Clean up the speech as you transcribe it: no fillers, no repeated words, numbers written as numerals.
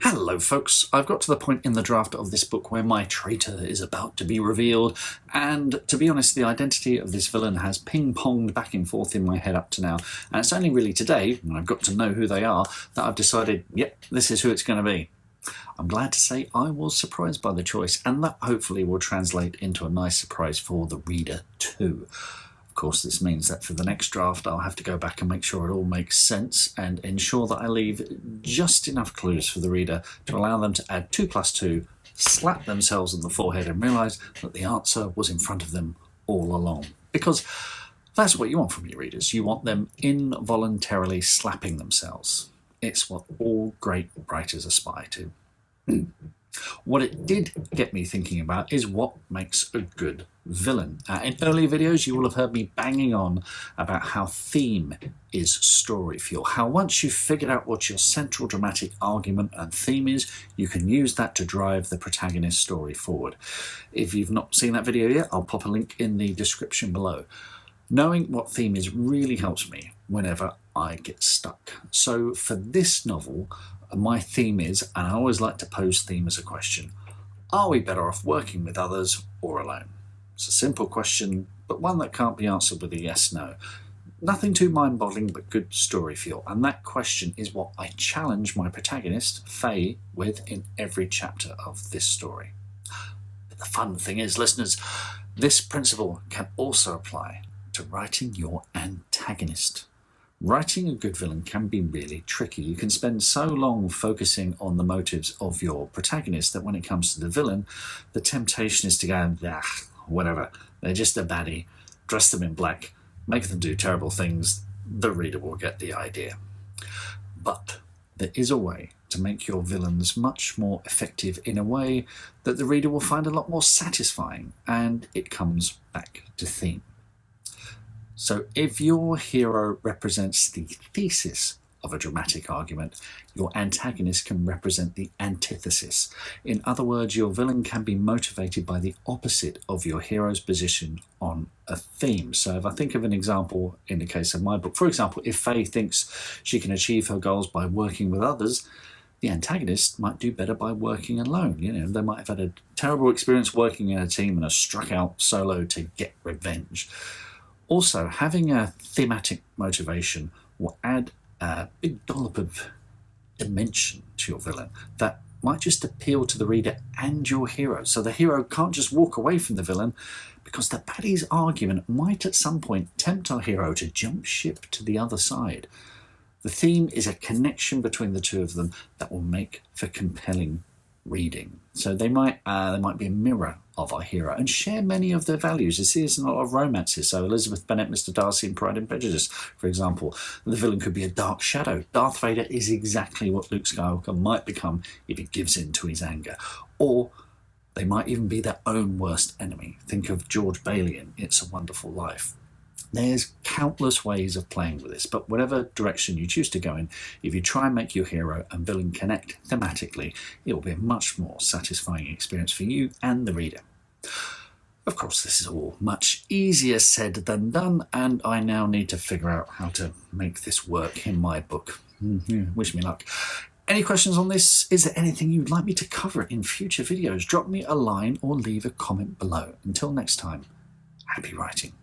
Hello folks, I've got to the point in the draft of this book where my traitor is about to be revealed, and to be honest, the identity of this villain has ping-ponged back and forth in my head up to now, and it's only really today, when I've got to know who they are, that I've decided, yep, this is who it's going to be. I'm glad to say I was surprised by the choice, and that hopefully will translate into a nice surprise for the reader too. Of course, this means that for the next draft I'll have to go back and make sure it all makes sense and ensure that I leave just enough clues for the reader to allow them to add 2 plus 2, slap themselves on the forehead and realise that the answer was in front of them all along. Because that's what you want from your readers. You want them involuntarily slapping themselves. It's what all great writers aspire to. What it did get me thinking about is what makes a good villain. In earlier videos you will have heard me banging on about how theme is story fuel, how once you've figured out what your central dramatic argument and theme is, you can use that to drive the protagonist's story forward. If you've not seen that video yet, I'll pop a link in the description below. Knowing what theme is really helps me whenever I get stuck. So for this novel, my theme is, and I always like to pose theme as a question, are we better off working with others or alone? It's a simple question, but one that can't be answered with a yes/no. Nothing too mind-boggling, but good story fuel. And that question is what I challenge my protagonist, Faye, with in every chapter of this story. But the fun thing is, listeners, this principle can also apply to writing your antagonist. Writing a good villain can be really tricky. You can spend so long focusing on the motives of your protagonist that when it comes to the villain, the temptation is to go, whatever, they're just a baddie, dress them in black, make them do terrible things, the reader will get the idea. But there is a way to make your villains much more effective in a way that the reader will find a lot more satisfying, and it comes back to theme. So if your hero represents the thesis of a dramatic argument, your antagonist can represent the antithesis. In other words, your villain can be motivated by the opposite of your hero's position on a theme. So if I think of an example in the case of my book, for example, if Faye thinks she can achieve her goals by working with others, the antagonist might do better by working alone. You know, they might have had a terrible experience working in a team and have struck out solo to get revenge. Also, having a thematic motivation will add a big dollop of dimension to your villain that might just appeal to the reader and your hero. So the hero can't just walk away from the villain, because the baddie's argument might at some point tempt our hero to jump ship to the other side. The theme is a connection between the two of them that will make for compelling reading. So they might be a mirror of our hero and share many of their values. You see this in a lot of romances. So Elizabeth Bennet, Mr. Darcy in Pride and Prejudice, for example. The villain could be a dark shadow. Darth Vader is exactly what Luke Skywalker might become if he gives in to his anger. Or they might even be their own worst enemy. Think of George Bailey in It's a Wonderful Life. There's countless ways of playing with this, but whatever direction you choose to go in, if you try and make your hero and villain connect thematically, it will be a much more satisfying experience for you and the reader. Of course, this is all much easier said than done, and I now need to figure out how to make this work in my book. Wish me luck. Any questions on this? Is there anything you'd like me to cover in future videos? Drop me a line or leave a comment below. Until next time, happy writing.